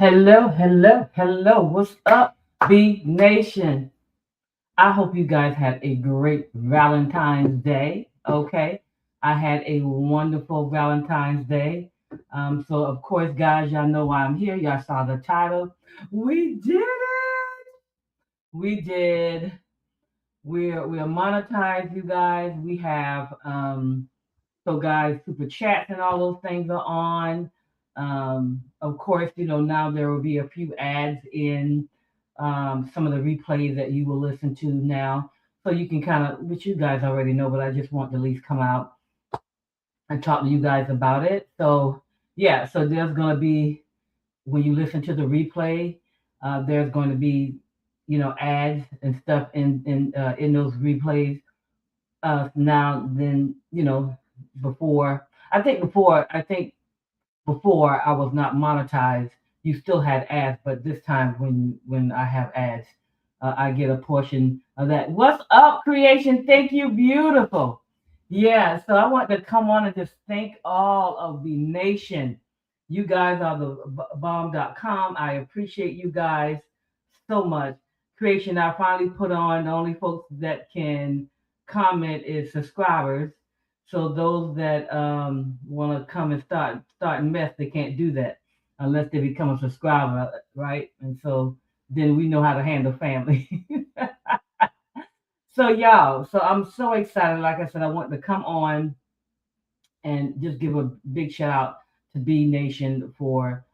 Hello, hello, hello. What's up, B Nation? I hope you guys had a great Valentine's Day. Okay. I had a wonderful Valentine's Day. So, of course, guys, y'all know why I'm here. Y'all saw the title. We did it. We did. We're monetized, you guys. We have so, guys, super chats and all those things are on. Of course, now there will be a few ads in some of the replays that you will listen to now. So you can kind of, which you guys already know, but I just want to at least come out and talk to you guys about it. So, yeah, so there's going to be, when you listen to the replay, there's going to be, ads and stuff in those replays now than before. I think before I was not monetized, you still had ads, but this time when I have ads, I get a portion of that. What's up, creation? Thank you, beautiful. Yeah, so I want to come on and just thank all of the nation. You guys are the bomb.com. I appreciate you guys so much. Creation, I finally put on the only folks that can comment is subscribers. So those that want to come and start mess, they can't do that unless they become a subscriber, right? And so then we know how to handle family. So y'all, so I'm so excited. Like I said, I want to come on and just give a big shout out to B Nation for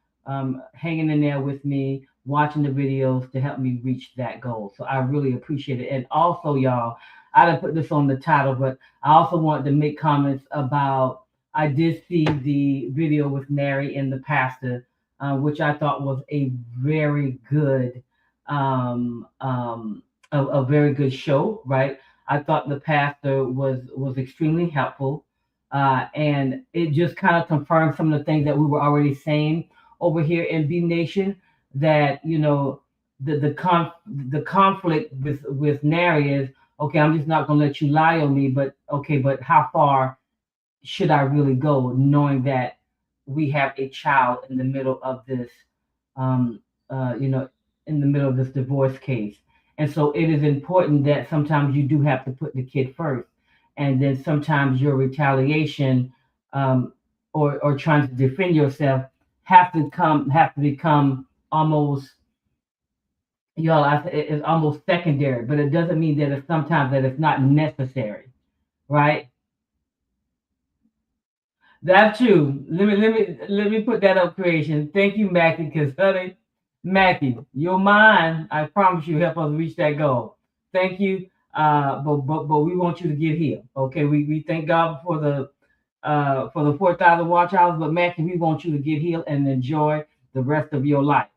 hanging in there with me, watching the videos to help me reach that goal. So I really appreciate it. And also, y'all, I didn't put this on the title, but I also wanted to make comments about. I did see the video with Mary and the pastor, which I thought was a very good, a very good show. Right, I thought the pastor was extremely helpful and it just kind of confirmed some of the things that we were already saying over here in B Nation. That the conflict with Nary is okay. I'm just not going to let you lie on me, but okay, but how far should I really go, knowing that we have a child in the middle of this, um, you know, in the middle of this divorce case. And so it is important that sometimes you do have to put the kid first, and then sometimes your retaliation, um, or trying to defend yourself have to become almost, it's almost secondary. But it doesn't mean that it's sometimes that it's not necessary, right? That's true. Let me put that up, creation. Thank you, Mackie, because honey, Mackie, your mind, I promise you, help us reach that goal. Thank you. But we want you to get here. Okay. We thank God for the 4,000 watch hours, but Mackie, we want you to get healed and enjoy the rest of your life.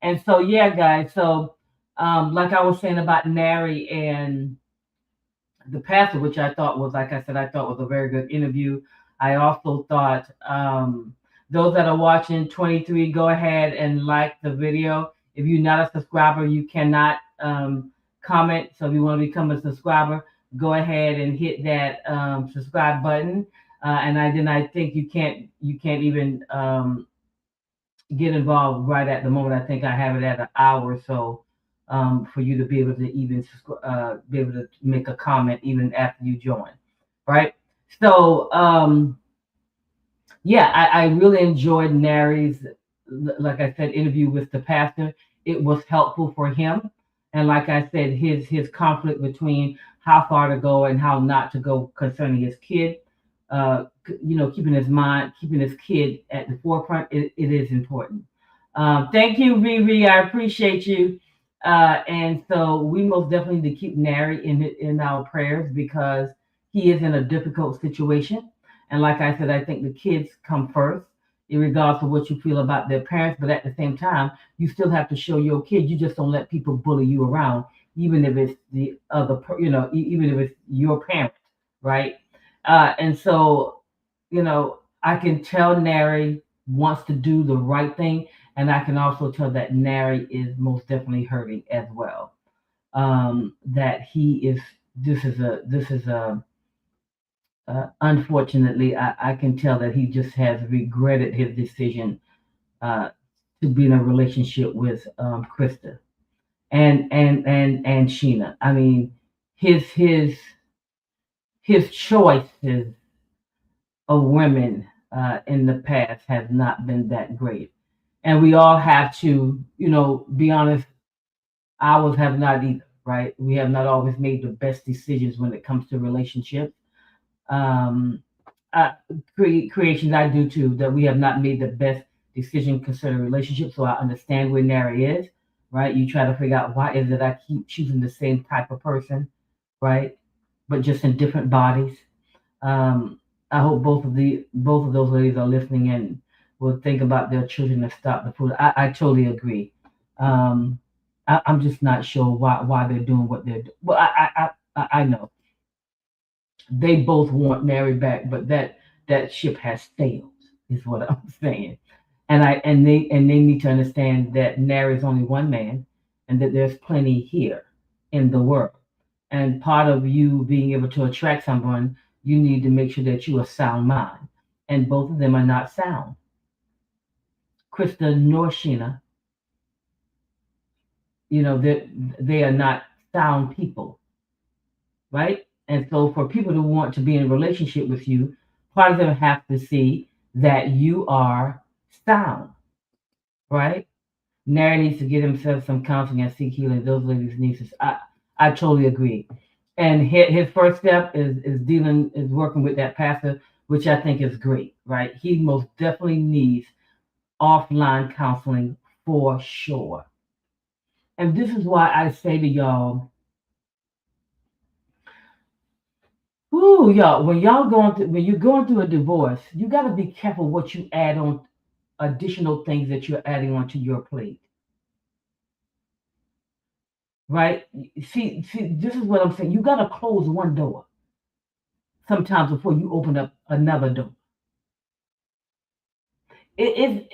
And so yeah, guys. So like I was saying about Nary and the pastor, which I thought was, like I said, I thought was a very good interview. I also thought those that are watching 23, go ahead and like the video. If you're not a subscriber, you cannot comment. So if you want to become a subscriber, go ahead and hit that subscribe button. I think you can't even get involved right at the moment. I think I have it at an hour or so for you to be able to even be able to make a comment even after you join, right? So yeah, I really enjoyed Nary's, like I said, interview with the pastor. It was helpful for him, and like I said, his conflict between how far to go and how not to go concerning his kid. Keeping his kid at the forefront. It is important. Thank you, Riri. I appreciate you. And so we most definitely need to keep Nary in our prayers because he is in a difficult situation. And like I said, I think the kids come first, in regards to what you feel about their parents. But at the same time, you still have to show your kid. You just don't let people bully you around, even if it's the other, even if it's your parent, right? And so, I can tell Nary wants to do the right thing, and I can also tell that Nary is most definitely hurting as well. That he is. This is a unfortunately, I can tell that he just has regretted his decision. Uh, to be in a relationship with Krista and Sheena. I mean, his his his choices of women in the past has not been that great, and we all have to, be honest. Ours have not either, right? We have not always made the best decisions when it comes to relationships. Um, uh, Creations I do too, that we have not made the best decision concerning relationships. So I understand where Nary is, right? You try to figure out why is it I keep choosing the same type of person, right? But just in different bodies. Um, I hope both of those ladies are listening and will think about their children and stop the food. I totally agree. Um, I'm just not sure why they're doing what they're doing. Well, I know they both want Mary back, but that ship has sailed, is what I'm saying. And they need to understand that Nary is only one man, and that there's plenty here in the world. And part of you being able to attract someone, you need to make sure that you are sound mind. And both of them are not sound. Krista nor Sheena, they are not sound people, right? And so for people to want to be in a relationship with you, part of them have to see that you are sound, right? Nary needs to get himself some counseling and seek healing. Those ladies need to. I totally agree. And his first step is working with that pastor, which I think is great, right? He most definitely needs offline counseling for sure. And this is why I say to y'all, ooh, y'all, when you're going through a divorce, you got to be careful what you add on, additional things that you're adding onto your plate, right? See, this is what I'm saying. You got to close one door sometimes before you open up another door. It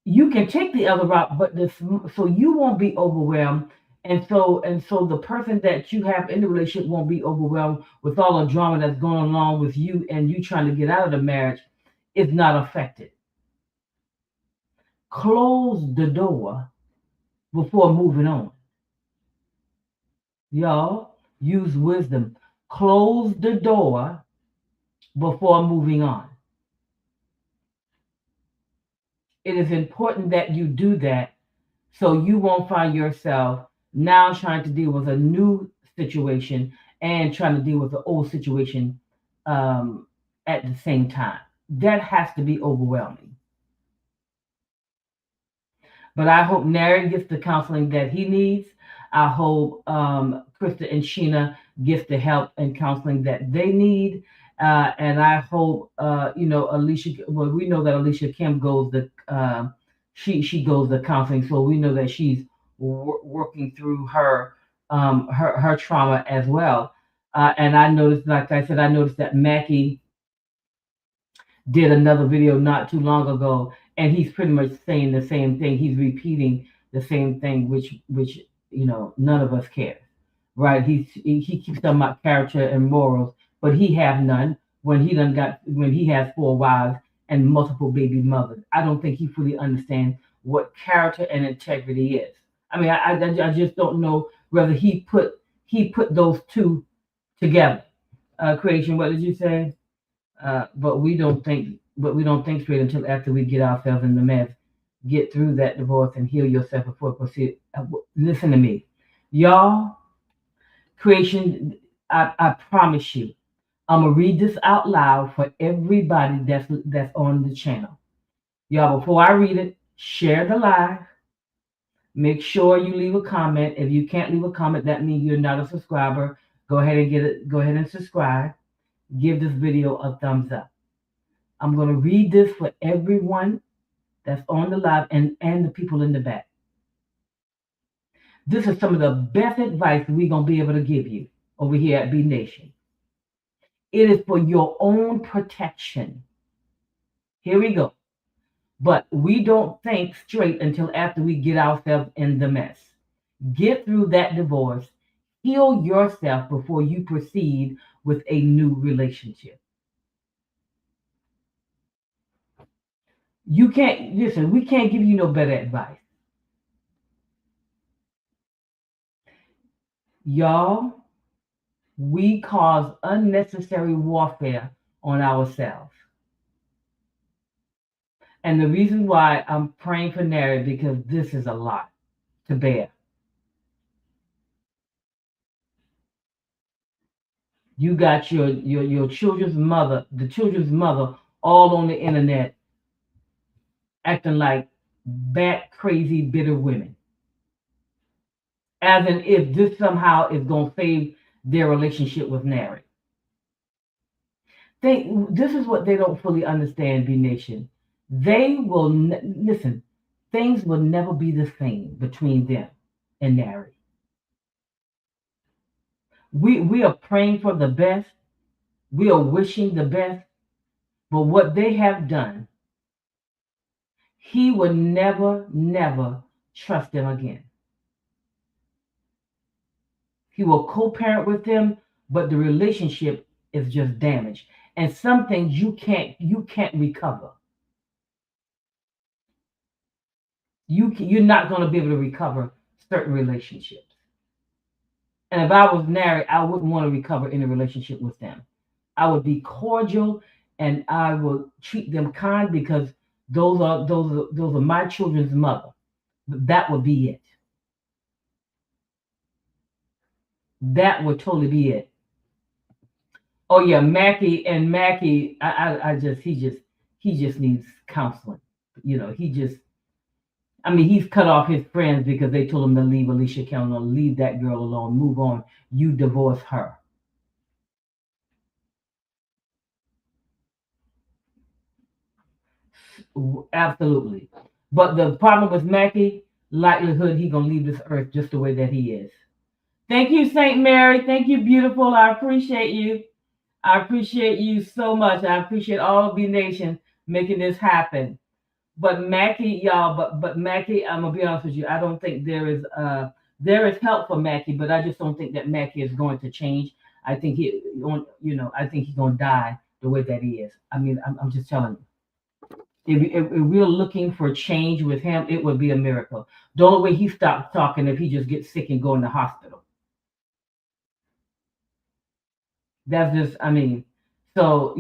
you can take the other route, but this so you won't be overwhelmed, and so the person that you have in the relationship won't be overwhelmed with all the drama that's going along with you and you trying to get out of the marriage is not affected. Close the door before moving on. Y'all use wisdom. Close the door before moving on. It is important that you do that so you won't find yourself now trying to deal with a new situation and trying to deal with the old situation um, at the same time. That has to be overwhelming. But I hope Nary gets the counseling that he needs. I hope Krista and Sheena gets the help and counseling that they need. And I hope, Alicia. Well, we know that Alicia Kim goes she goes the counseling, so we know that she's working through her trauma as well. And I noticed, like I said, I noticed that Mackie did another video not too long ago, and he's pretty much saying the same thing. He's repeating the same thing, which none of us care, right? He keeps talking about character and morals, but he have none when he has four wives and multiple baby mothers. I don't think he fully understands what character and integrity is. I mean, I just don't know whether he put those two together. Creation, what did you say? But we don't think straight until after we get ourselves in the mess, get through that divorce and heal yourself before proceed. Listen to me, y'all. Creation, I promise you, I'm gonna read this out loud for everybody that's on the channel. Y'all, before I read it, share the live. Make sure you leave a comment. If you can't leave a comment, that means you're not a subscriber. Go ahead and get it. Go ahead and subscribe. Give this video a thumbs up. I'm going to read this for everyone that's on the live and the people in the back. This is some of the best advice we're going to be able to give you over here at BNation. It is for your own protection. Here we go. But we don't think straight until after we get ourselves in the mess. Get through that divorce. Heal yourself before you proceed with a new relationship. You can't listen. We can't give you no better advice, y'all. We cause unnecessary warfare on ourselves. And the reason why I'm praying for Nary because this is a lot to bear. You got your children's mother, the children's mother, all on the internet acting like bat crazy bitter women, as in if this somehow is going to save their relationship with Nary. This is what they don't fully understand, B Nation. They will listen. Things will never be the same between them and Nary. We are praying for the best. We are wishing the best. But what they have done, he will never, never trust them again. He will co-parent with them, but the relationship is just damaged. And some things you can't recover. You're not going to be able to recover certain relationships. And if I was married, I wouldn't want to recover any relationship with them. I would be cordial and I would treat them kind because those are my children's mother. That would be it. That would totally be it. Oh yeah, Mackie, I just he just needs counseling. He just I mean he's cut off his friends because they told him to leave Alicia Kellner, leave that girl alone, move on. You divorce her. Absolutely. But the problem with Mackie, likelihood he gonna leave this earth just the way that he is. Thank you, Saint Mary. Thank you, beautiful. I appreciate you. I appreciate you so much. I appreciate all of the nation making this happen. But Mackie, y'all, but Mackie, I'm gonna be honest with you. I don't think there is help for Mackie, but I just don't think that Mackie is going to change. I think I think he's gonna die the way that he is. I mean, I'm just telling you. If we're looking for change with him, it would be a miracle. The only way he stops talking if he just gets sick and go in the hospital. That's just, I mean, so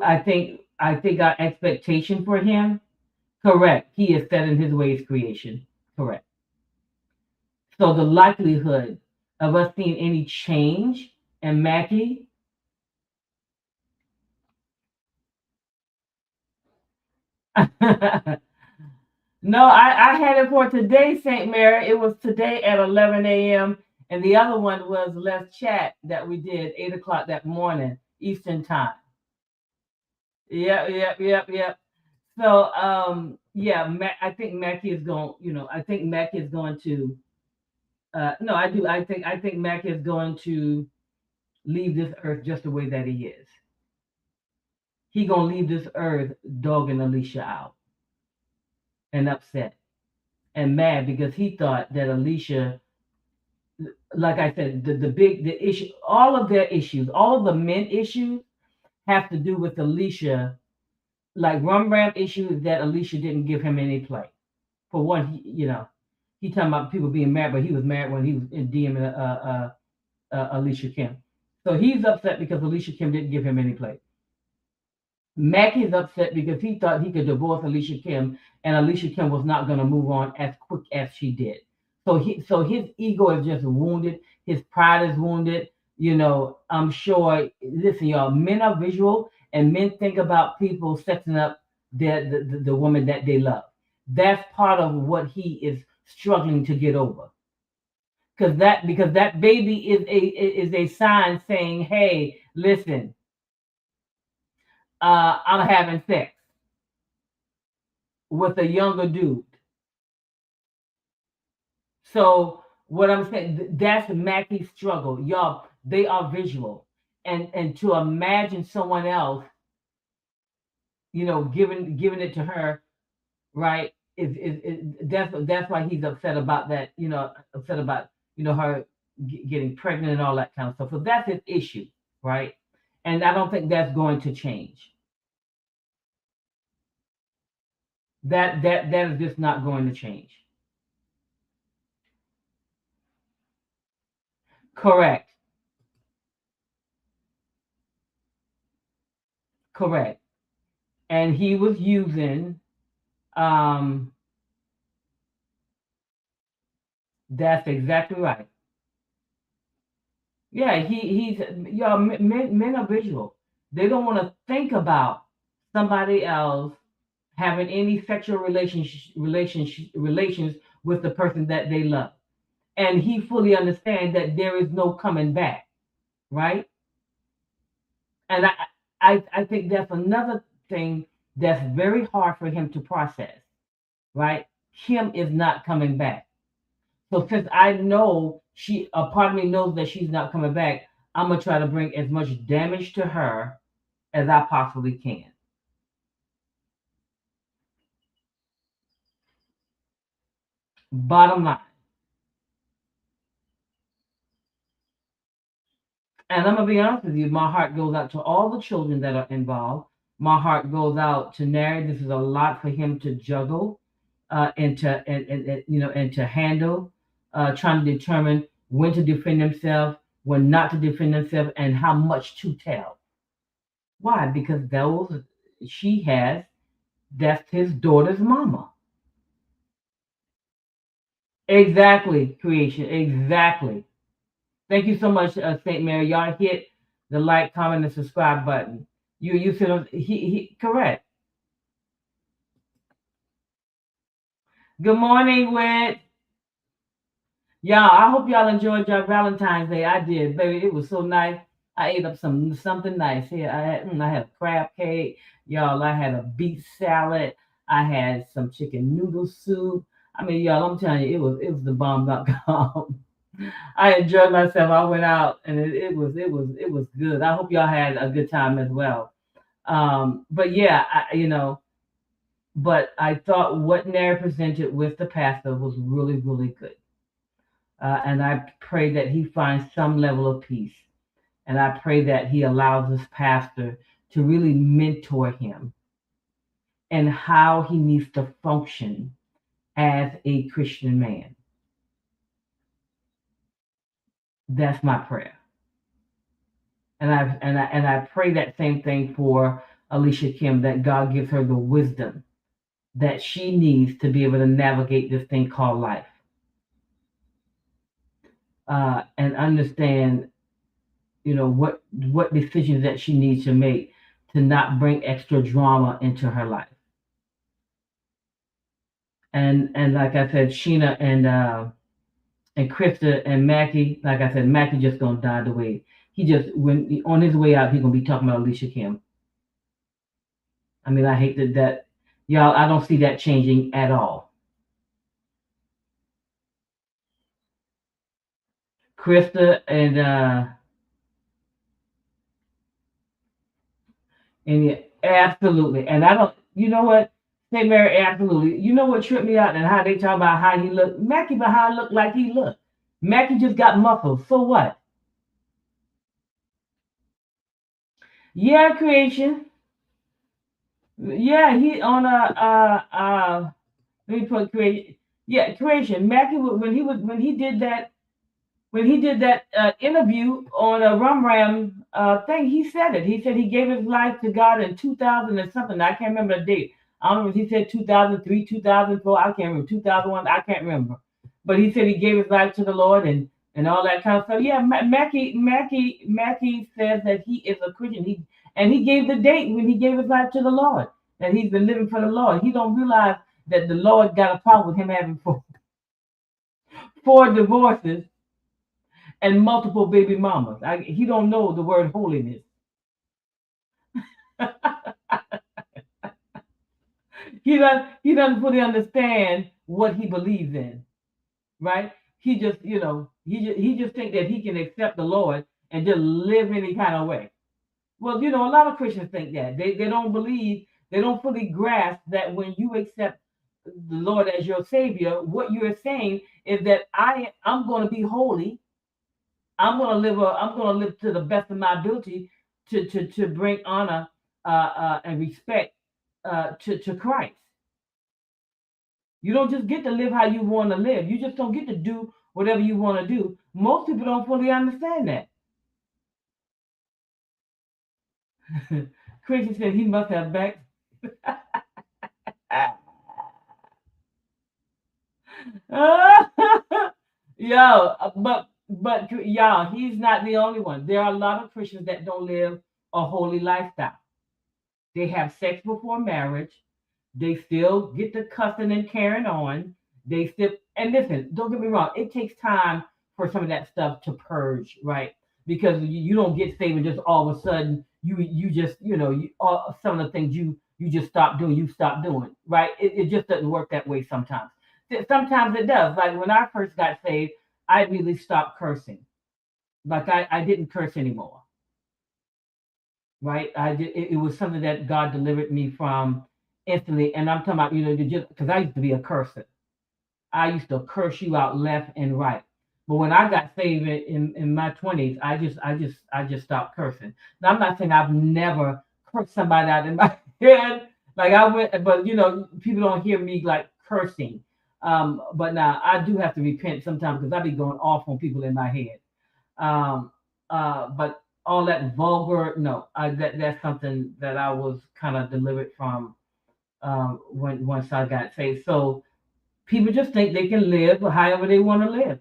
I think our expectation for him, correct. He is set in his ways creation, correct. So the likelihood of us seeing any change in Mackie, no, I had it for today, Saint Mary. It was today at 11 a.m. And the other one was Let's Chat that we did 8 o'clock that morning, Eastern time. Yep, yep, yep, yep. So yeah, I think Mackie is going, I think Mackie is going to no, I do. I think Mackie is going to leave this earth just the way that he is. He gonna leave this earth dogging Alicia out and upset and mad because he thought that Alicia, like I said, the issue, all of their issues, all of the men issues have to do with Alicia. Like Rum Ram issue is that Alicia didn't give him any play. For one, he talking about people being mad, but he was mad when he was in DMing Alicia Kim. So he's upset because Alicia Kim didn't give him any play. Mackie's upset because he thought he could divorce Alicia Kim, and Alicia Kim was not going to move on as quick as she did. So his ego is just wounded. His pride is wounded. I'm sure. Listen, y'all, men are visual, and men think about people setting up the woman that they love. That's part of what he is struggling to get over. Because that baby is a sign saying, "Hey, listen, I'm having sex with a younger dude." So what I'm saying, that's Mackie's struggle. Y'all, they are visual. And to imagine someone else, giving it to her, right? That's why he's upset about that, upset about, her getting pregnant and all that kind of stuff. So that's his issue, right? And I don't think that's going to change. That is just not going to change. Correct. Correct. And he was using um that's exactly right. Yeah, he's y'all men are visual. They don't want to think about somebody else having any sexual relations with the person that they love. And he fully understands that there is no coming back, right? And I think that's another thing that's very hard for him to process, right? Kim is not coming back. So since I know a part of me knows that she's not coming back, I'm gonna try to bring as much damage to her as I possibly can. Bottom line. And I'm gonna be honest with you, my heart goes out to all the children that are involved. My heart goes out to Nary. This is a lot for him to juggle, and to handle, trying to determine when to defend himself, when not to defend himself, and how much to tell. Why? Because those she has, that's his daughter's mama. Exactly, creation. Exactly. Thank you so much, Saint Mary. Y'all hit the like, comment, and subscribe button. You said he correct. Good morning, Wet. Y'all, I hope y'all enjoyed your Valentine's Day. I did, baby. It was so nice. I ate up something nice here. I had a crab cake, y'all. I had a beet salad. I had some chicken noodle soup. I mean, y'all, I'm telling you, it was the bomb.com. I enjoyed myself. I went out and it was good. I hope y'all had a good time as well. But yeah, but I thought what Nair presented with the pastor was really, really good. And I pray that he finds some level of peace. And I pray that he allows this pastor to really mentor him and how he needs to function as a Christian man. That's my prayer. And I pray that same thing for Alicia Kim, that God gives her the wisdom that she needs to be able to navigate this thing called life, and understand, what decisions that she needs to make to not bring extra drama into her life. And like I said, Sheena and Krista and Mackie, like I said, Mackie just gonna die the way he just when on his way out, he's gonna be talking about Alicia Kim. I mean, I hate that y'all. I don't see that changing at all. Krista and yeah, absolutely. And I don't. You know what? St. Mary, absolutely. You know what tripped me out and how they talk about how he looked. Mackie behind looked like he looked. Mackie just got muffled. So what? Yeah, creation. Yeah, he on let me put creation. Yeah, creation. Mackie when he did that interview on a Rum Ram thing, he said it. He said he gave his life to God in 2000 and something. I can't remember the date. I don't know if he said 2003, 2004. I can't remember. 2001. I can't remember. But he said he gave his life to the Lord and all that kind of stuff. Yeah, Mackie says that he is a Christian. He gave the date when he gave his life to the Lord. That he's been living for the Lord. He don't realize that the Lord got a problem with him having four divorces and multiple baby mamas. He don't know the word holiness. He doesn't fully understand what he believes in, right? He just think that he can accept the Lord and just live any kind of way. Well, a lot of Christians think that they don't believe, they don't fully grasp that when you accept the Lord as your Savior, what you're saying is that I'm going to be holy. I'm going to live to the best of my ability to bring honor and respect to Christ. You don't just get to live how you want to live. You just don't get to do whatever you want to do. Most people don't fully understand that. Christian said he must have back. Yo, but y'all, he's not the only one. There are a lot of Christians that don't live a holy lifestyle. They have sex before marriage. They still get to cussing and carrying on. They still, and listen, don't get me wrong. It takes time for some of that stuff to purge, right? Because you don't get saved and just all of a sudden you just some of the things you just stop doing. You stop doing, right? It just doesn't work that way sometimes. Sometimes it does. Like when I first got saved, I really stopped cursing. Like I didn't curse anymore, right? It was something that God delivered me from instantly. And I'm talking about, just because I used to be a cursor. I used to curse you out left and right. But when I got saved in my 20s, I just stopped cursing. Now I'm not saying I've never cursed somebody out in my head. Like I went, but people don't hear me like cursing. But now I do have to repent sometimes because I be going off on people in my head. Um, but all that vulgar, no, that's something that I was kind of delivered from when once I got saved. So people just think they can live however they want to live.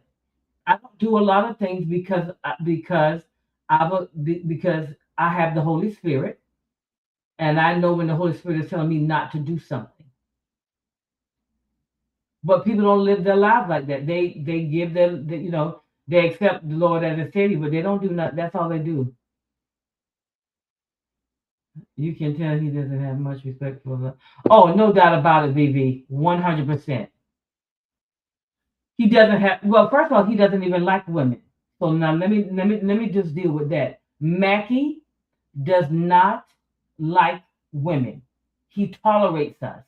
I don't do a lot of things because I have the Holy Spirit, and I know when the Holy Spirit is telling me not to do something. But people don't live their lives like that. They give them, they accept the Lord as a Savior, but they don't do nothing. That's all they do. You can tell he doesn't have much respect for the. Oh, no doubt about it, VV. 100%. He doesn't have. Well, first of all, he doesn't even like women. So now let me just deal with that. Mackie does not like women. He tolerates us.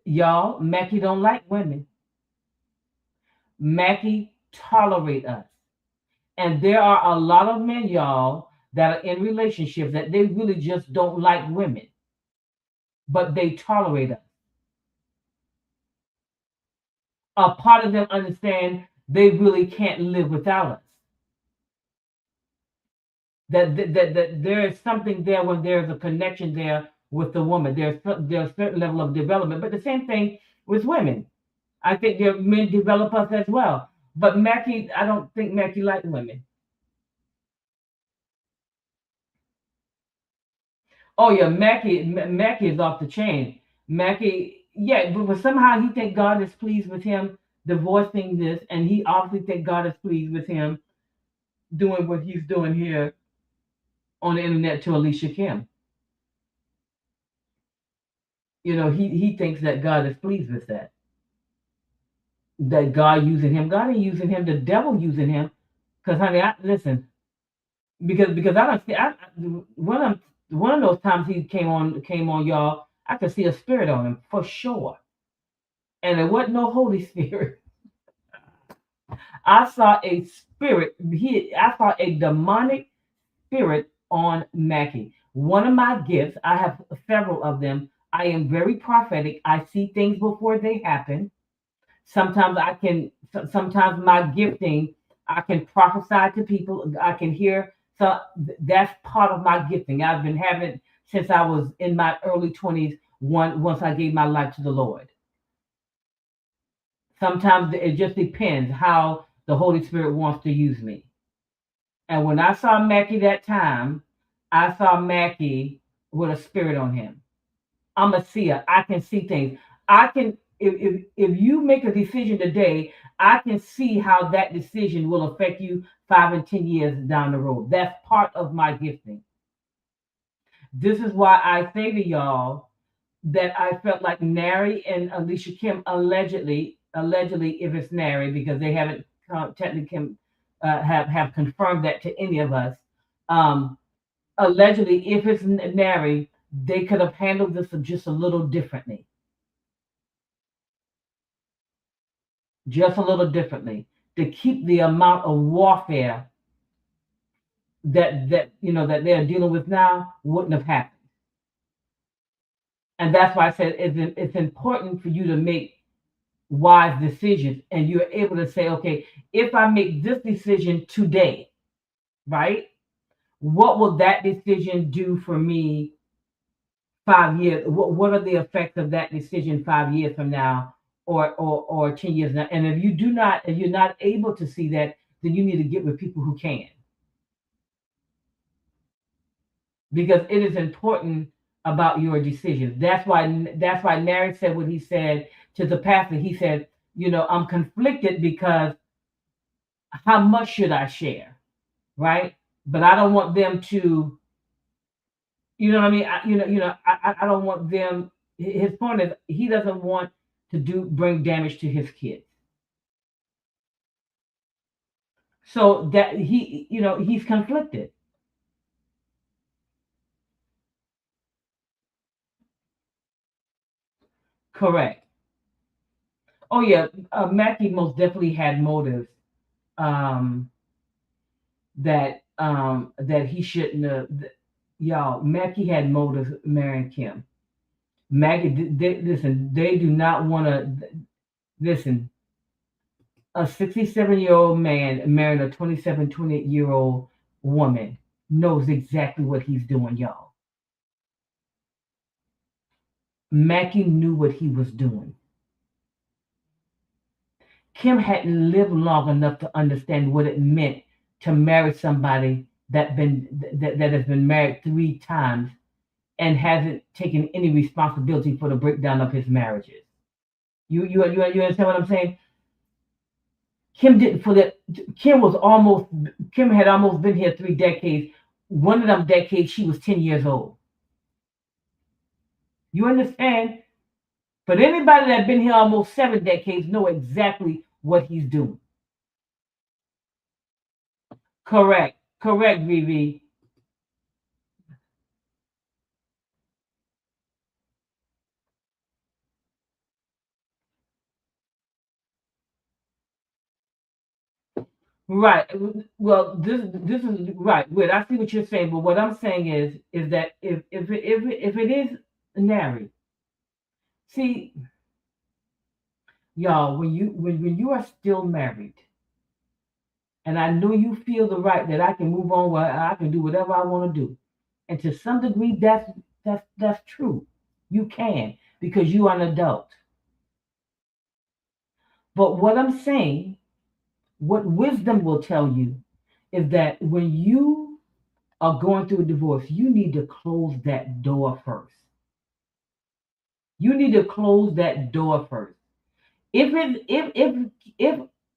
Y'all, Mackie don't like women. Mackie tolerate us. And there are a lot of men, y'all, that are in relationships that they really just don't like women, but they tolerate us. A part of them understand they really can't live without us. That there is something there when there's a connection there with the woman. There's a certain level of development, but the same thing with women. I think their men develop us as well. But Mackie, I don't think Mackie liked women. Oh yeah, Mackie is off the chain. Mackie, yeah, but somehow he think God is pleased with him divorcing this, and he obviously think God is pleased with him doing what he's doing here on the internet to Alicia Kim. He thinks that God is pleased with that. That God using him. God ain't using him. The devil using him. Because honey, listen. Because I don't see. One of those times he came on y'all. I could see a spirit on him for sure, and it wasn't no Holy Spirit. I saw a spirit. I saw a demonic spirit on Mackie. One of my gifts. I have several of them. I am very prophetic. I see things before they happen. Sometimes my gifting, I can prophesy to people. I can hear. So that's part of my gifting. I've been having it since I was in my early 20s. Once I gave my life to the Lord. Sometimes it just depends how the Holy Spirit wants to use me. And when I saw Mackie that time, I saw Mackie with a spirit on him. I'm a seer. I can see things. I can if you make a decision today, I can see how that decision will affect you 5 and 10 years down the road. That's part of my gifting. This is why I say to y'all that I felt like Nary and Alicia Kim allegedly, if it's Nary, because they haven't technically have confirmed that to any of us. Um, Allegedly, if it's Nary, they could have handled this just a little differently. Just a little differently to keep the amount of warfare that they're dealing with now wouldn't have happened. And that's why I said it's important for you to make wise decisions. And you're able to say, okay, if I make this decision today, right, what will that decision do for me 5 years? What are the effects of that decision 5 years from now, or 10 years now? And if you're not able to see that, then you need to get with people who can, because it is important about your decisions. That's why Nary said what he said to the pastor. He said, I'm conflicted because how much should I share, right? But I don't want them to, you know what I mean? I don't want them. His point is he doesn't want to bring damage to his kids. So that he's conflicted. Correct. Oh yeah, Mackie most definitely had motives. Um, that he shouldn't have. Y'all, Mackie had motives marrying Kim. Maggie, listen, they do not want to listen. A 67-year-old man marrying a 27, 28-year-old woman knows exactly what he's doing, y'all. Mackie knew what he was doing. Kim hadn't lived long enough to understand what it meant to marry somebody that has been married 3 times and hasn't taken any responsibility for the breakdown of his marriages. You understand what I'm saying? Kim didn't for that. Kim had almost been here 3 decades. One of them decades she was 10 years old. You understand? But anybody that been here almost 7 decades know exactly what he's doing. Correct, Vivi. Right. Well, this is right. Wait, I see what you're saying, but what I'm saying is that if it is married, see, y'all, when you are still married, and I know you feel the right that I can move on, where I can do whatever I want to do, and to some degree, that's true. You can because you are an adult. But what I'm saying, what wisdom will tell you, is that when you are going through a divorce, you need to close that door first. You need to close that door first. If it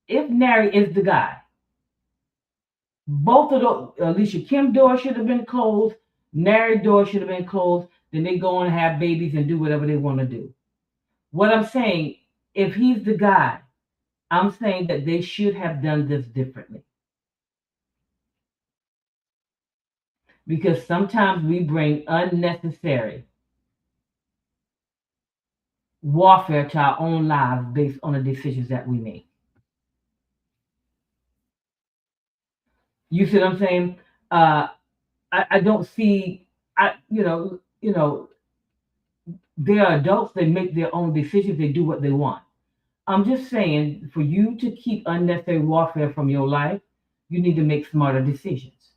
if Nary is the guy, both of those Alicia Kim door should have been closed, Nary door should have been closed. Then they go and have babies and do whatever they want to do. What I'm saying, if he's the guy, I'm saying that they should have done this differently. Because sometimes we bring unnecessary warfare to our own lives based on the decisions that we make. You see what I'm saying? I don't see. They are adults. They make their own decisions. They do what they want. I'm just saying, for you to keep unnecessary warfare from your life, you need to make smarter decisions,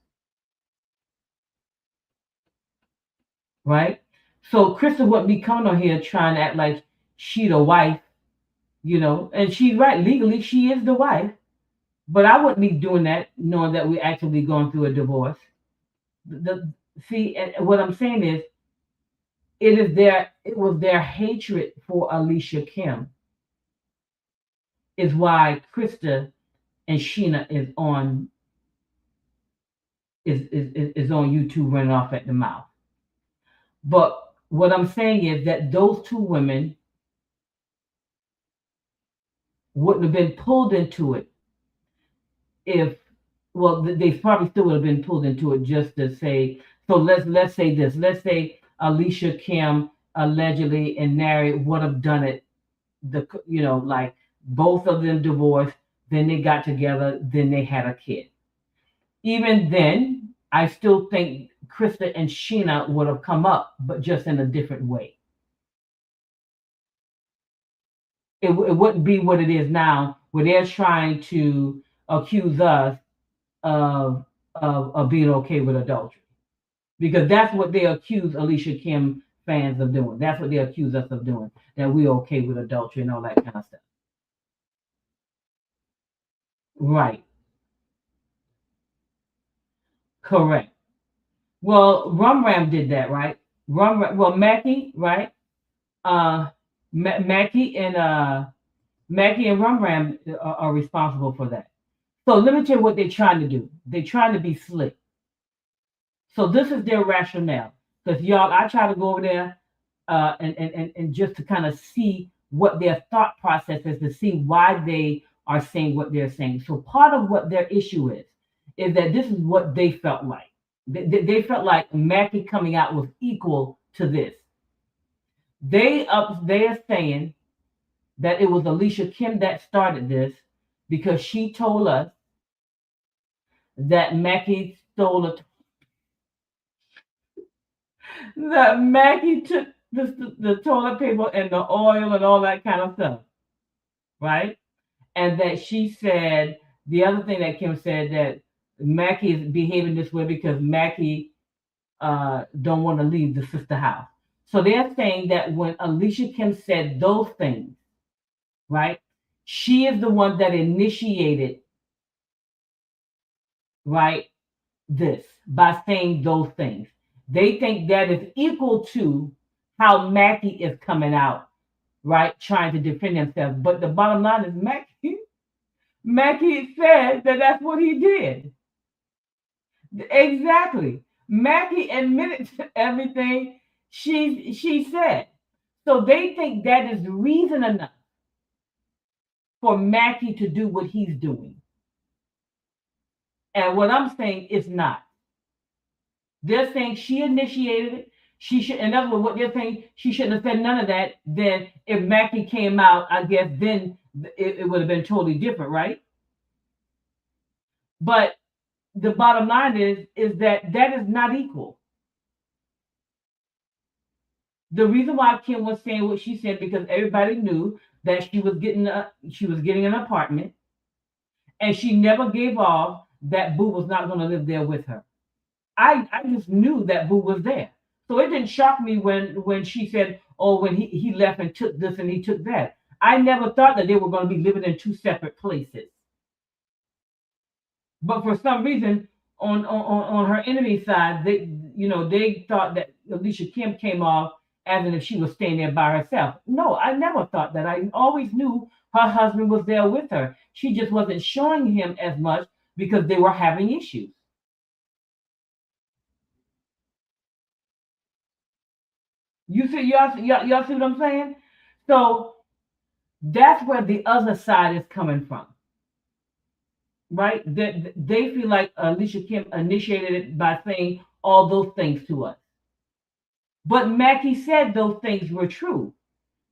right? So Krista wouldn't be coming on here trying to act like she the wife, and she's right. Legally, she is the wife, but I wouldn't be doing that knowing that we're actively going through a divorce. The See, and what I'm saying is, it was their hatred for Alicia Kim is why Krista and Sheena is on YouTube running off at the mouth. But what I'm saying is that those two women wouldn't have been pulled into it if, well, they probably still would have been pulled into it just to say. So let's say this. Let's say Alicia Kim allegedly and Nary would have done it. Like both of them divorced, then they got together, then they had a kid. Even then, I still think Krista and Sheena would have come up, but just in a different way. it wouldn't be what it is now, where they're trying to accuse us of of being okay with adultery, because that's what they accuse Alicia Kim fans of doing. That's what they accuse us of doing, that we're okay with adultery and all that kind of stuff. Right. Correct. Well, Rum Ram did that, right? Well, Mackie, right? Uh, Mackie and Rum Ram are responsible for that. So let me tell you what they're trying to do. They're trying to be slick. So this is their rationale. Because y'all, I try to go over there and just to kind of see what their thought process is, to see why they are saying what they're saying. So part of what their issue is that this is what they felt like. They felt like Mackie coming out was equal to this. They are saying that it was Alicia Kim that started this, because she told us that Mackie stole a that Mackie took the toilet paper and the oil and all that kind of stuff, right? And that she said, the other thing that Kim said, that Mackie is behaving this way because Mackie don't want to leave the sister house. So they're saying that when Alicia Kim said those things, right, she is the one that initiated, right, this by saying those things. They think that is equal to how Mackie is coming out, right, trying to defend himself. But the bottom line is Mackie said that that's what he did. Exactly. Mackie admitted to everything she said. So they think that is reason enough for Mackie to do what he's doing. And what I'm saying is not. They're saying she initiated it. She should, in other words, what they're saying, she shouldn't have said none of that. Then if Mackie came out, I guess then it would have been totally different, right? But the bottom line is that that is not equal. The reason why Kim was saying what she said, because everybody knew that she was getting an apartment, and she never gave off that Boo was not going to live there with her. I just knew that Boo was there. So it didn't shock me when she said, oh, when he left and took this and he took that. I never thought that they were going to be living in two separate places. But for some reason, on her enemy side, they thought that Alicia Kim came off as if she was staying there by herself. No, I never thought that. I always knew her husband was there with her. She just wasn't showing him as much because they were having issues. You see, y'all see what I'm saying? So that's where the other side is coming from, right? That they feel like Alicia Kim initiated it by saying all those things to us. But Mackie said those things were true.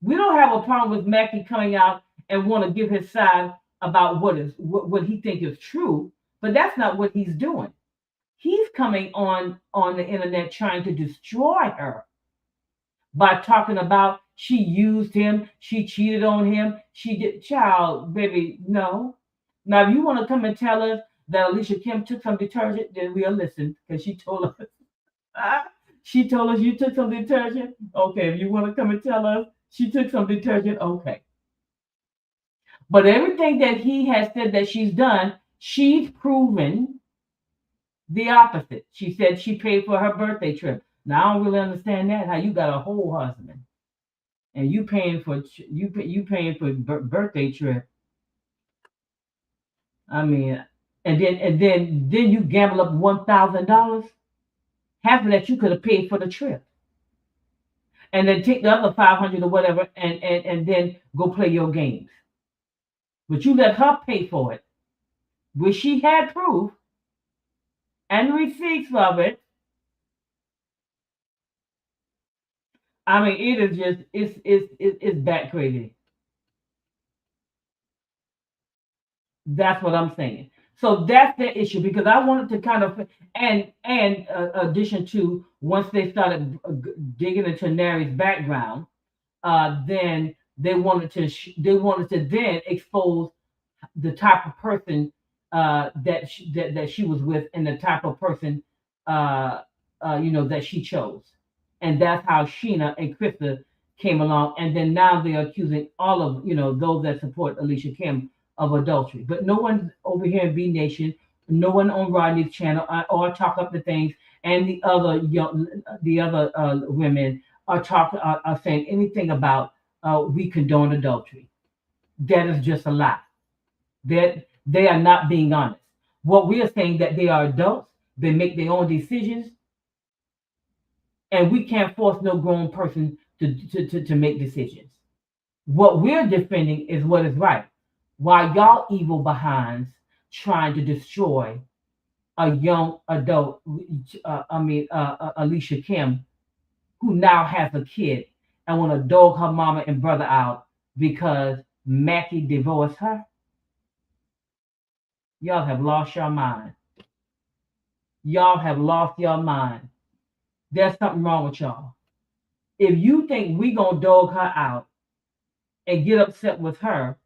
We don't have a problem with Mackie coming out and want to give his side about what he think is true, but that's not what he's doing. He's coming on the internet trying to destroy her by talking about she used him, she cheated on him, she did. Child, baby, no. Now, if you want to come and tell us that Alicia Kim took some detergent, then we'll listen, because she told us. She told us you took some detergent. Okay, if you want to come and tell us she took some detergent, okay. But everything that he has said that she's done, she's proven the opposite. She said she paid for her birthday trip. Now I don't really understand that. How you got a whole husband and you paying for birthday trip. I mean, and then you gamble up $1,000. Half of that you could have paid for the trip, and then take the other 500 or whatever, and then go play your games. But you let her pay for it, which she had proof and receipts of it. I mean, it is just it's back crazy. That's what I'm saying. So that's the issue, because I wanted to kind of, and addition to, once they started digging into Nary's background, then They wanted to then expose the type of person that she was with and the type of person uh, that she chose, and that's how Sheena and Krista came along, and then now they're accusing all of those that support Alicia Kim of adultery. But no one over here in B Nation, no one on Rodney's channel or Talk Up the Things, and the other women are saying anything about we condone adultery. That is just a lie. That they are not being honest. What we are saying that they are adults, they make their own decisions, and we can't force no grown person to make decisions. What we're defending is what is right. While y'all evil behinds trying to destroy a young adult, Alicia Kim, who now has a kid and want to dog her mama and brother out because Mackie divorced her, y'all have lost your mind. Y'all have lost your mind. There's something wrong with y'all. If you think we gonna dog her out and get upset with her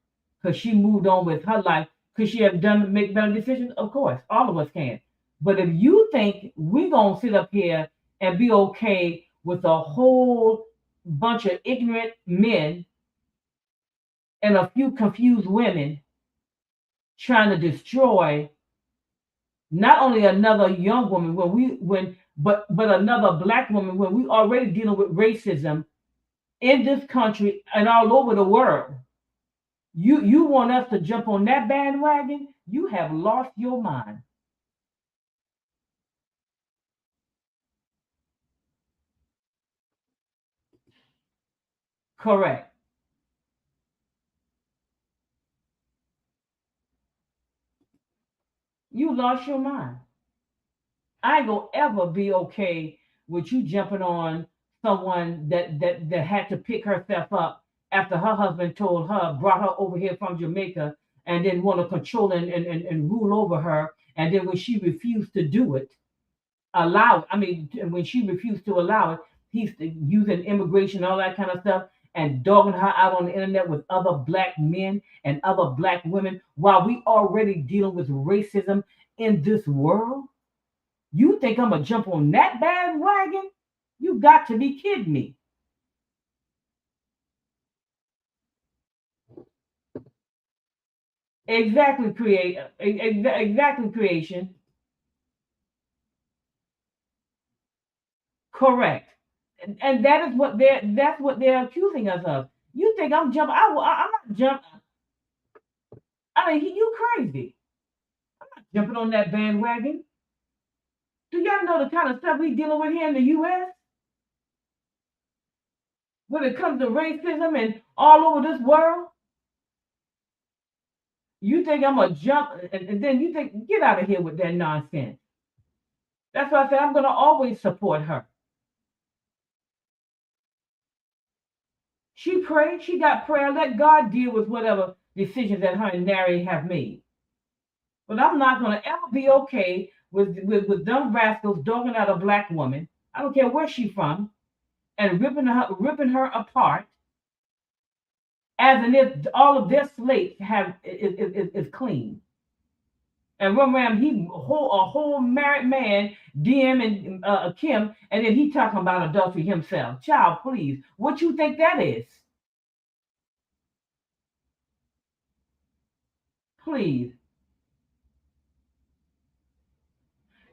because she moved on with her life, could she have done make better decisions? Of course, all of us can. But if you think we gonna sit up here and be okay with a whole bunch of ignorant men and a few confused women trying to destroy not only another young woman but another black woman when we already dealing with racism in this country and all over the world. You want us to jump on that bandwagon? You have lost your mind. Correct. You lost your mind. I ain't gonna ever be okay with you jumping on someone that had to pick herself up after her husband told her, brought her over here from Jamaica, and then want to control and rule over her. And then when she refused to do it, when she refused to allow it, he's using immigration, all that kind of stuff, and dogging her out on the internet with other black men and other black women while we already dealing with racism in this world. You think I'm gonna jump on that bandwagon? You got to be kidding me. Exactly creation. Correct. And that's what they're accusing us of. You think I'm jumping? I'm not jumping. I mean, you crazy. Jumping on that bandwagon. Do y'all know the kind of stuff we dealing with here in the U.S. when it comes to racism and all over this world? You think I'm gonna jump and then you think get out of here with that nonsense. That's why I said I'm gonna always support her. She prayed, she got prayer. Let God deal with whatever decisions that her and Nary have made. But I'm not gonna ever be okay with dumb rascals dogging out a black woman. I don't care where she's from, and ripping her apart as and if all of their slates is clean. And Ram, a whole married man DM and Kim, and then he talking about adultery himself. Child, please, what you think that is? Please,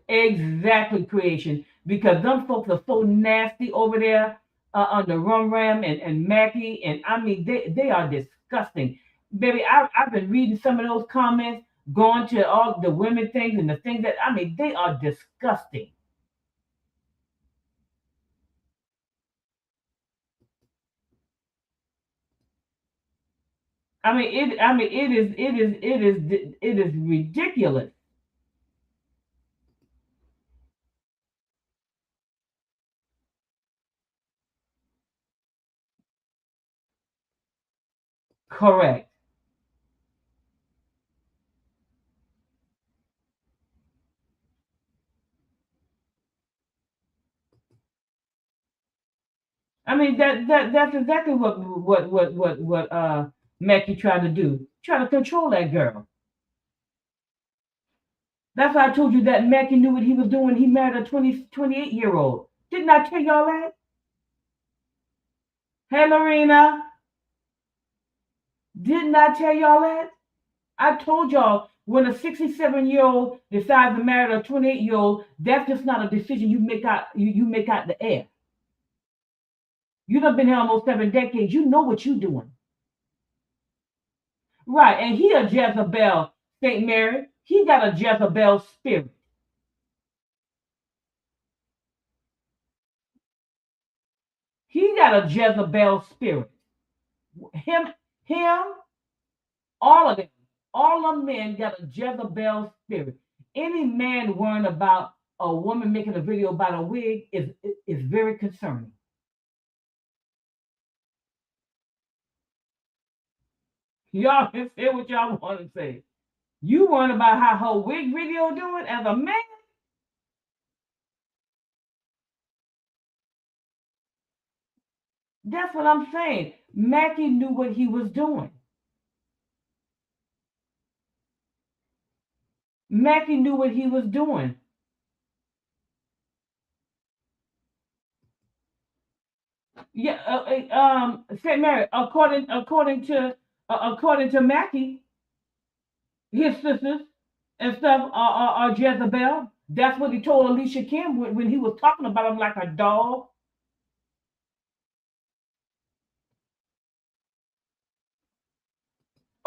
exactly creation, because them folks are so nasty over there on the Ram and Mackie, and I mean they are disgusting, baby. I've been reading some of those comments, going to all the women things and the things that I mean they are disgusting. It is ridiculous. Correct. I mean that's exactly what Mackie tried to do. Try to control that girl. That's why I told you that Mackie knew what he was doing. He married a 28 year old. Didn't I tell y'all that? Hey Marina, didn't I tell y'all that? I told y'all when a 67-year-old decides to marry a 28-year-old, that's just not a decision you make out the air. You done been here almost 7 decades. You know what you're doing. Right. And he a Jezebel, St. Mary. He got a Jezebel spirit. He got a Jezebel spirit. Him, him, all of them. All of men got a Jezebel spirit. Any man worrying about a woman making a video about a wig is very concerning. Y'all can say what y'all want to say. You worrying about how her wig video doing as a man? That's what I'm saying. Mackie knew what he was doing. Mackie knew what he was doing. Yeah, Saint Mary. According to Mackie, his sisters and stuff are Jezebel. That's what he told Alicia Kim when he was talking about him like a dog.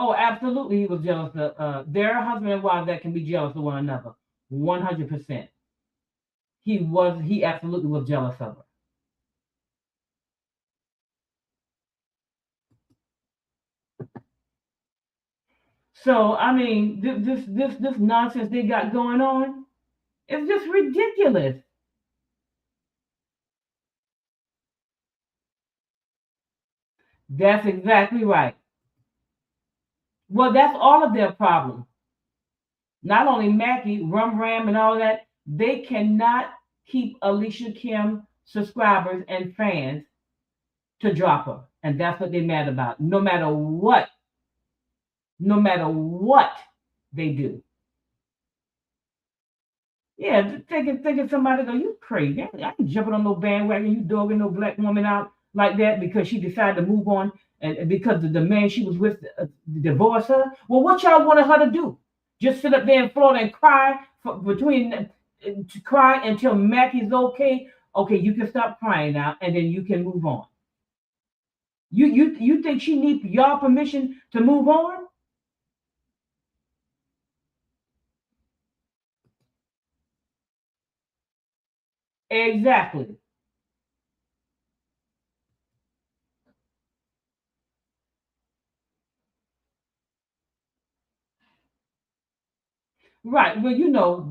Oh, absolutely, he was jealous. There are husband and wives that can be jealous of one another. 100%. He absolutely was jealous of her. So I mean, this nonsense they got going on is just ridiculous. That's exactly right. Well, that's all of their problem. Not only Mackie, Rum Ram, and all that, they cannot keep Alicia Kim subscribers and fans to drop her, and that's what they're mad about. No matter what they do. Yeah, thinking somebody go, you crazy. I ain't jumping on no bandwagon. You dogging no black woman out like that because she decided to move on and because the man she was with divorced her. Well, what y'all wanted her to do? Just sit up there in Florida and cry to cry until Mackie's okay. Okay, you can stop crying now, and then you can move on. You think she needs y'all permission to move on? Exactly. Right. Well,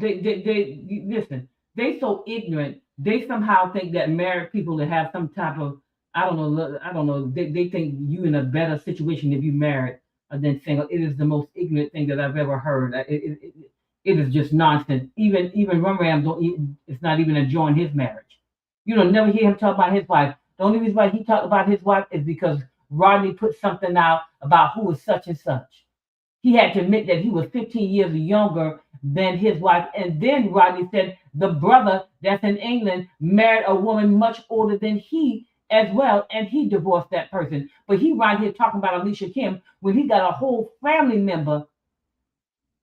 they listen. They so ignorant. They somehow think that married people that have some type of I don't know. They think you in a better situation if you married than single. It is the most ignorant thing that I've ever heard. It is just nonsense. Even Rum Ram don't. It's not even enjoying his marriage. You don't never hear him talk about his wife. The only reason why he talked about his wife is because Rodney put something out about who is such and such. He had to admit that he was 15 years younger than his wife. And then Rodney said the brother that's in England married a woman much older than he as well, and he divorced that person. But he right here talking about Alicia Kim when he got a whole family member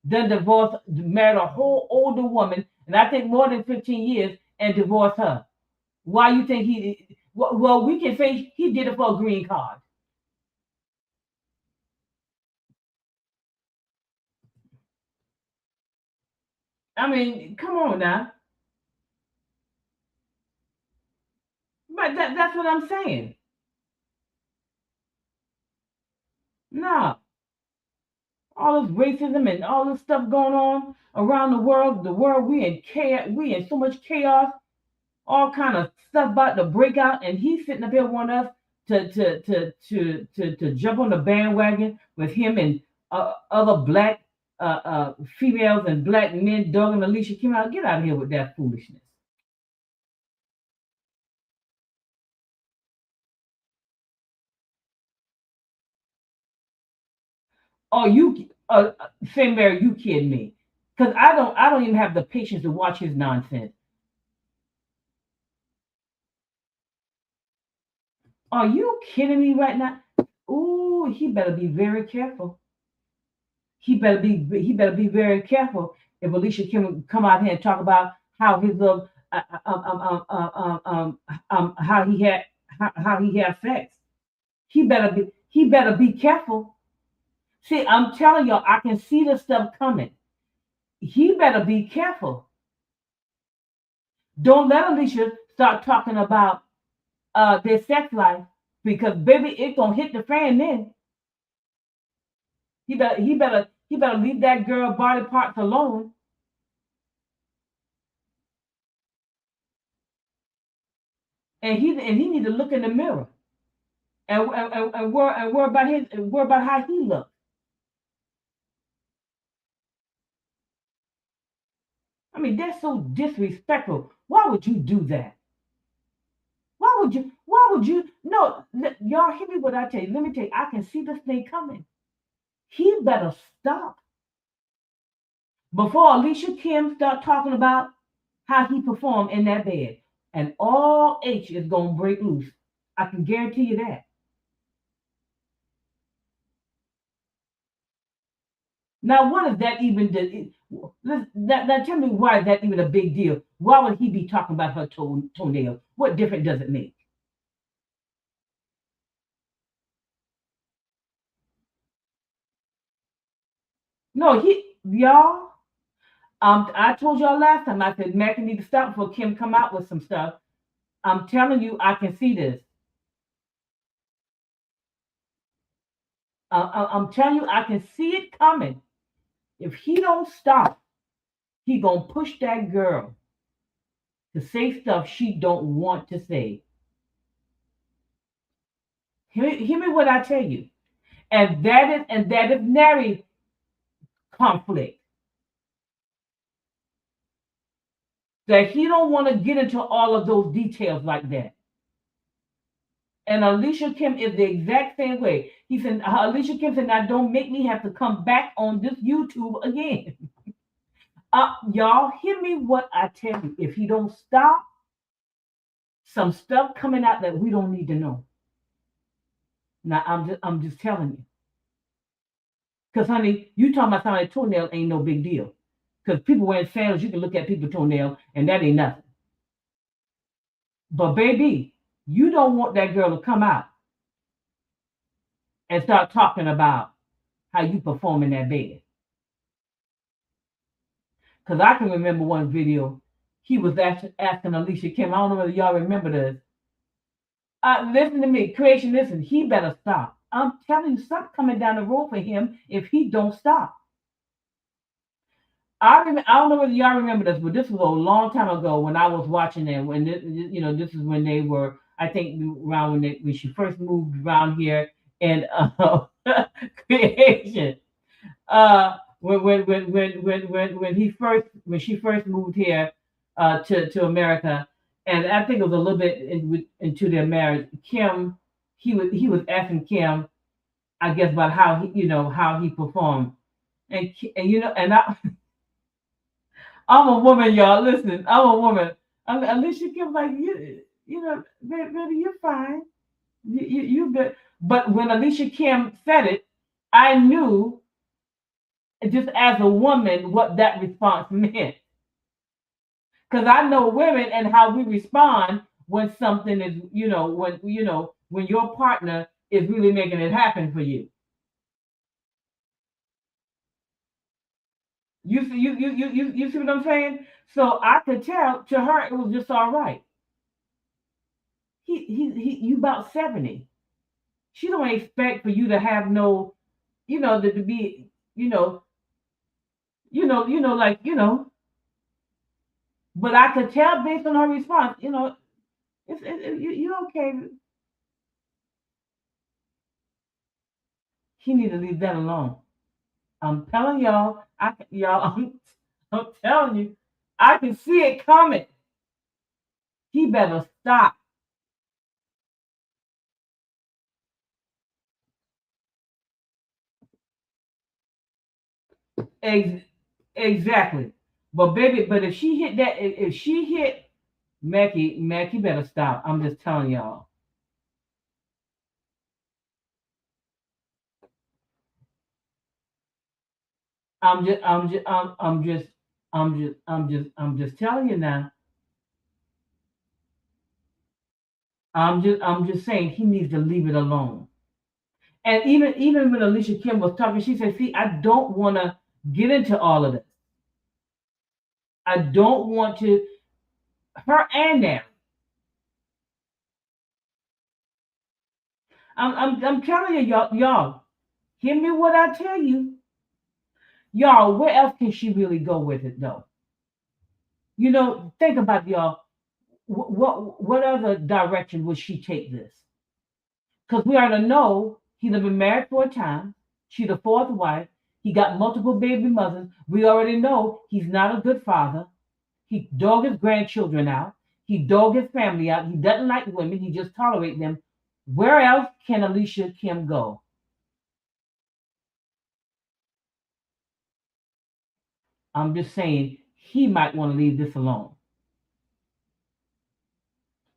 then divorced, married a whole older woman, and I think more than 15 years, and divorced her. Why you think he? Well, we can say he did it for a green card. I mean, come on now. But that's what I'm saying. No, all this racism and all this stuff going on around the world. The world we in chaos. We in so much chaos. All kind of stuff about to break out, and he's sitting up here wanting us to jump on the bandwagon with him and other black females and black men dogging Alicia Kim out. Get out of here with that foolishness. Oh, Saint Mary, you kidding me? Because I don't even have the patience to watch his nonsense. Are you kidding me right now? Ooh, he better be very careful. He better be very careful if Alicia Kim come out here and talk about how his little how he had sex. He better be careful. See, I'm telling y'all, I can see the stuff coming. He better be careful. Don't let Alicia start talking about their sex life because baby, it gonna hit the fan then. He better leave that girl body parts alone. And he need to look in the mirror and worry about how he looks. I mean, that's so disrespectful. Why would you do that? Why would you no y'all hear me what I tell you? Let me tell you, I can see this thing coming. He better stop before Alicia Kim start talking about how he performed in that bed. And all H is gonna break loose. I can guarantee you that. Now, what is that even? That tell me why is that even a big deal? Why would he be talking about her toenails? What difference does it make? No, y'all. I told y'all last time. I said Mac need to stop before Kim come out with some stuff. I'm telling you, I can see this. I'm telling you, I can see it coming. If he don't stop, he gonna push that girl to say stuff she don't want to say. Hear me what I tell you. And that is married conflict. That he don't want to get into all of those details like that. And Alicia Kim is the exact same way. He said, Alicia Kim said, now don't make me have to come back on this YouTube again. Y'all hear me what I tell you. If he don't stop, some stuff coming out that we don't need to know. Now I'm just telling you. Because honey, you talking about somebody's toenail ain't no big deal. Because people wearing sandals, you can look at people's toenail and that ain't nothing. But baby, you don't want that girl to come out and start talking about how you perform in that bed. Because I can remember one video, he was asking Alicia Kim, I don't know whether y'all remember this. Listen to me, creation, listen, he better stop. I'm telling you, something coming down the road for him if he don't stop. I don't know whether y'all remember this, but this was a long time ago when I was watching them. When this is when they were, I think, around when she first moved around here and creation. When she first moved here to America, and I think it was a little bit into their marriage. Kim, he was asking Kim, I guess, about how he performed, and I'm a woman, y'all. Listen, I'm a woman. Alicia Kim, like baby, you're fine. You good. But when Alicia Kim said it, I knew just as a woman what that response meant. Because I know women and how we respond when something is, when your partner is really making it happen for you. You see what I'm saying? So I could tell to her it was just all right. You about 70. She don't expect for you to have no, to be, like, but I could tell based on her response, you okay. He need to leave that alone. I'm telling y'all, I'm telling you, I can see it coming. He better stop. Ex- exactly. But baby, but if she hit that, if she hit Mackie better stop. I'm just telling y'all. I'm just telling you now. I'm just saying he needs to leave it alone. And even when Alicia Kim was talking, she said, "See, I don't want to get into all of this. I don't want to." Her and Natalie. I'm telling you, y'all. Hear me what I tell you, y'all. Where else can she really go with it though? Think about y'all. What other direction would she take this? Because we already know he'd have been married 4 times. She the fourth wife. He got multiple baby mothers. We already know he's not a good father. He dog his grandchildren out. He dog his family out. He doesn't like women. He just tolerates them. Where else can Alicia Kim go? I'm just saying he might want to leave this alone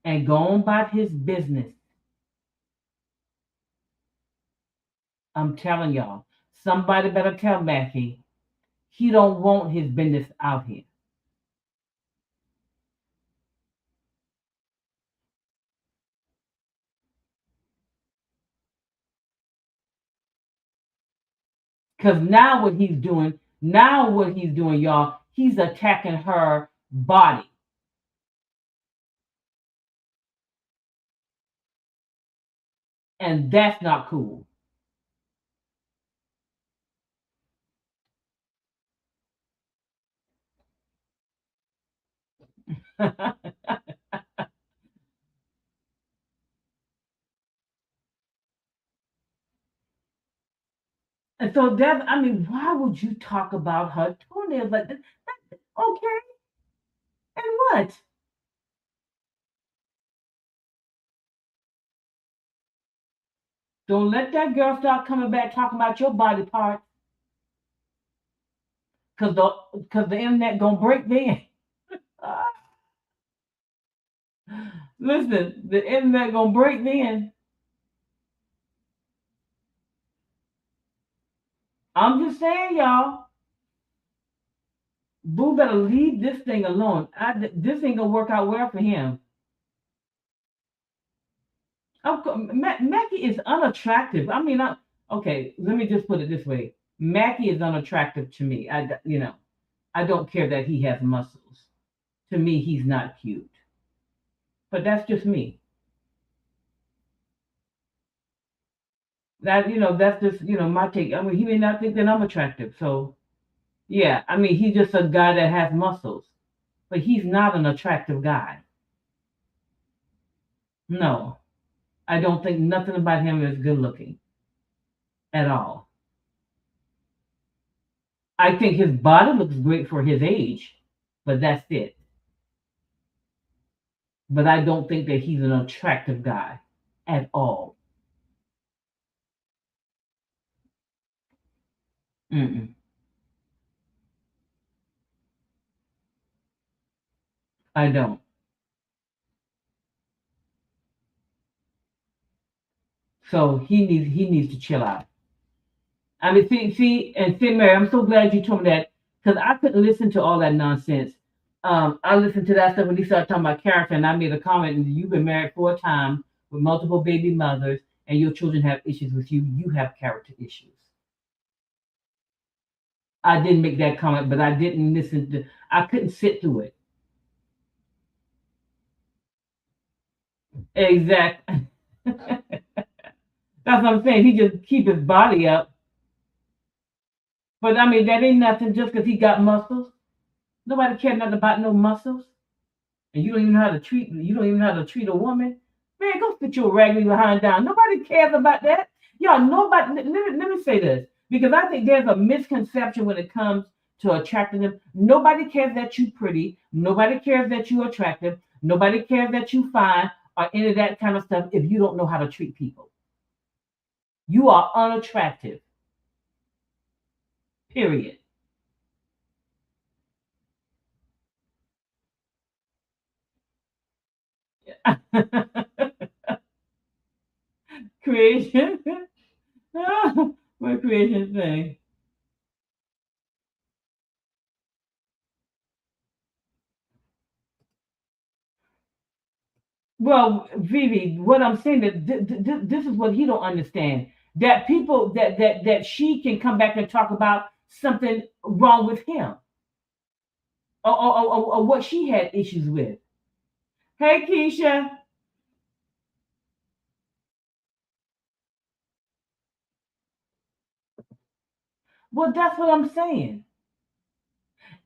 and go on about his business. I'm telling y'all, somebody better tell Mackie he don't want his business out here. Because now what he's doing, y'all, he's attacking her body. And that's not cool. And so that, I mean, why would you talk about her toenails like this? Okay, and what? Don't let that girl start coming back talking about your body parts, cause the internet gonna break then. Listen, the internet gonna break then. I'm just saying, y'all. Boo better leave this thing alone. This ain't gonna work out well for him. Mackie is unattractive. I mean, okay. Let me just put it this way: Mackie is unattractive to me. I don't care that he has muscles. To me, he's not cute. But that's just me. That's just my take. I mean, he may not think that I'm attractive. So yeah, I mean, he's just a guy that has muscles, but he's not an attractive guy. No, I don't think nothing about him is good looking at all. I think his body looks great for his age, but that's it. But I don't think that he's an attractive guy at all. Mm-mm, I don't. So he needs to chill out. I mean, see, Mary, I'm so glad you told me that because I couldn't listen to all that nonsense. I listened to that stuff when he started talking about character, and I made a comment. And you've been married 4 times with multiple baby mothers, and your children have issues with you. You have character issues. I didn't make that comment, but I didn't listen to. I couldn't sit through it. Exactly. That's what I'm saying. He just keep his body up, but I mean that ain't nothing just because he got muscles. Nobody care nothing about no muscles. And you don't even know how to treat a woman, man, go sit your raggedy behind down. Nobody cares about that. Y'all, nobody. Let me say this because I think there's a misconception when it comes to attracting them. Nobody cares that you pretty. Nobody cares that you attractive. Nobody cares that you fine or any of that kind of stuff if you don't know how to treat people. You are unattractive. Period. Creation. What creation thing? Well, Vivi, what I'm saying that this is what he don't understand. That people that she can come back and talk about something wrong with him, or what she had issues with. Hey, Keisha. Well, that's what I'm saying.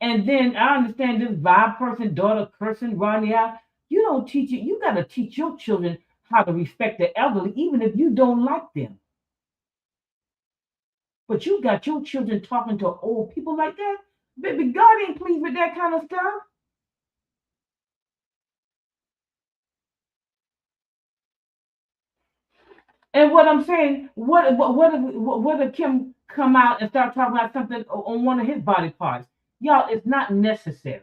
And then I understand this vibe person, daughter cursing Ronnie out. You don't teach it. You got to teach your children how to respect the elderly, even if you don't like them. But you got your children talking to old people like that. Baby, God ain't pleased with that kind of stuff. And what I'm saying, what if Kim come out and start talking about something on one of his body parts? Y'all, it's not necessary.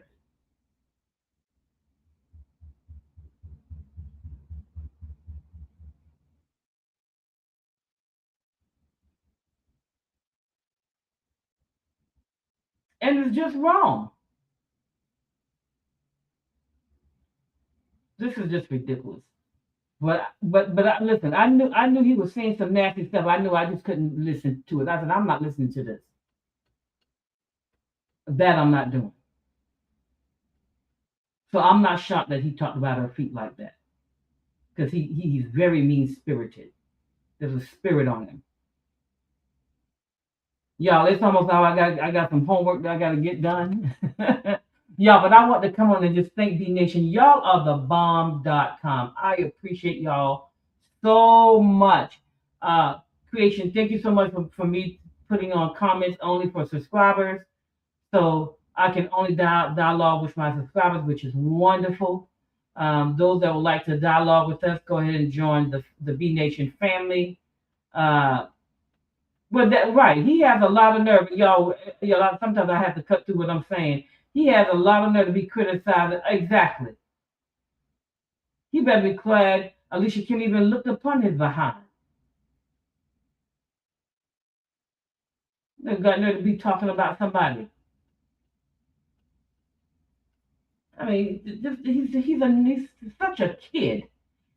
And it's just wrong. This is just ridiculous. Listen, I knew he was saying some nasty stuff. I knew I just couldn't listen to it. I said, I'm not listening to this. That I'm not doing. So I'm not shocked that he talked about her feet like that. Because he's very mean spirited. There's a spirit on him. Y'all, it's almost how I got some homework that I gotta get done. Y'all, but I want to come on and just thank B Nation. Y'all are the bomb.com. I appreciate y'all so much. Creation, thank you so much for me putting on comments only for subscribers. So I can only dialogue with my subscribers, which is wonderful. Those that would like to dialogue with us, go ahead and join the B Nation family. Uh, but that right, he has a lot of nerve, y'all. Y'all, sometimes I have to cut through what I'm saying. He has a lot of nerve to be criticized. Exactly. He better be glad Alicia can't even look upon his behind. They got nerve to be talking about somebody. I mean, he's such a kid.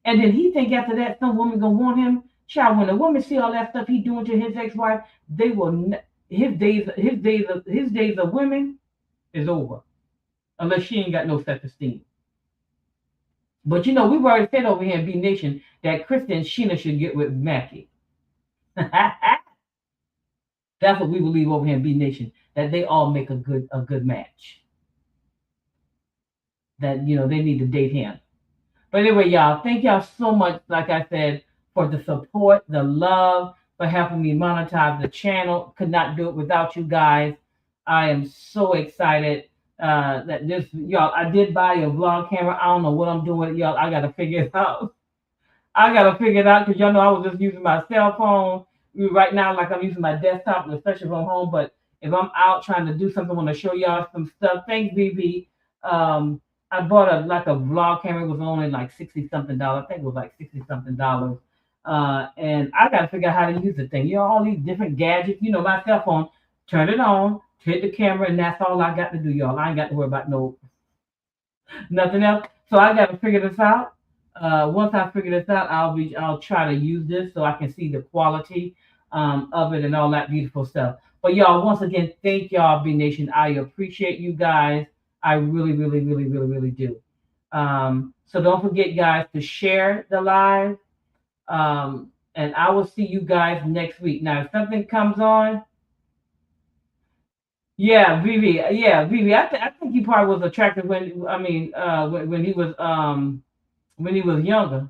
And then he think after that some woman gonna want him. Child, when a woman see all that stuff he doing to his ex-wife, they will his days of women is over unless she ain't got no self-esteem. But we've already said over here in B Nation that Krista and Sheena should get with Mackie. That's what we believe over here in B Nation, that they all make a good match. That they need to date him. But anyway, y'all, thank y'all so much, like I said, for the support, the love, for helping me monetize the channel. Could not do it without you guys. I am so excited that this, y'all, I did buy a vlog camera. I don't know what I'm doing with it, y'all. I got to figure it out. I got to figure it out because y'all know I was just using my cell phone. Right now, like I'm using my desktop, especially from home. But if I'm out trying to do something, I want to show y'all some stuff. Thanks, BB. I bought a vlog camera. It was only like 60 something dollars. I think it was like 60 something dollars. And I got to figure out how to use the thing. All these different gadgets. My cell phone. Turn it on, hit the camera, and that's all I got to do, y'all. I ain't got to worry about nothing else. So I got to figure this out. Once I figure this out, I'll try to use this so I can see the quality of it and all that beautiful stuff. But y'all, once again, thank y'all, B Nation. I appreciate you guys. I really, really, really, really, really do. So don't forget, guys, to share the live. And I will see you guys next week. Now, if something comes on, yeah, Vivi, yeah, Vivi. I think he probably was attractive when he was younger.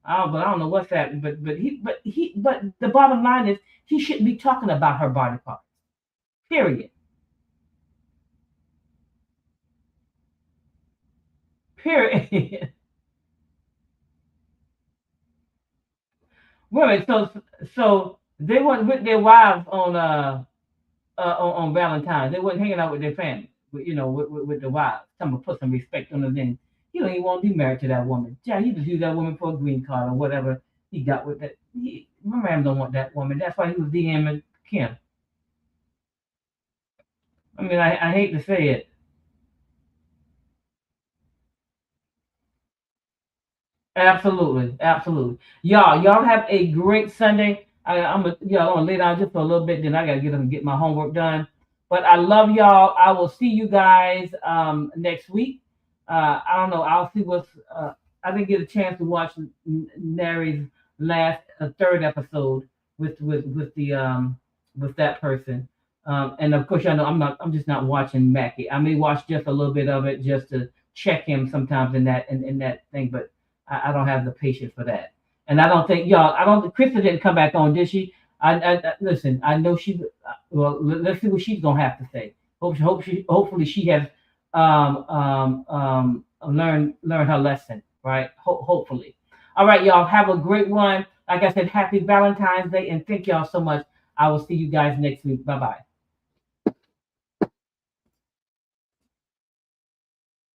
I don't know what's that, but the bottom line is he shouldn't be talking about her body parts. Period. Period. Women, so they weren't with their wives on Valentine's. They weren't hanging out with their family, with the wives. Someone put some respect on the name. he don't even want to be married to that woman. Yeah, he just used that woman for a green card or whatever he got with that. My man don't want that woman. That's why he was DMing Kim. I mean, I hate to say it. Absolutely, absolutely. Y'all have a great Sunday. I'm gonna lay down just for a little bit, then I gotta get up and get my homework done. But I love y'all. I will see you guys next week. I don't know. I'll see what's. I didn't get a chance to watch Nary's last third episode with the with that person. And of course, I know I'm just not watching Mackie. I may watch just a little bit of it just to check him sometimes in that thing, but I don't have the patience for that. And I don't think y'all. I don't. Krista didn't come back on, did she? Listen. I know she. Well, let's see what she's gonna have to say. Hopefully she has learned her lesson, right? Hopefully. All right, y'all. Have a great one. Like I said, happy Valentine's Day, and thank y'all so much. I will see you guys next week. Bye bye.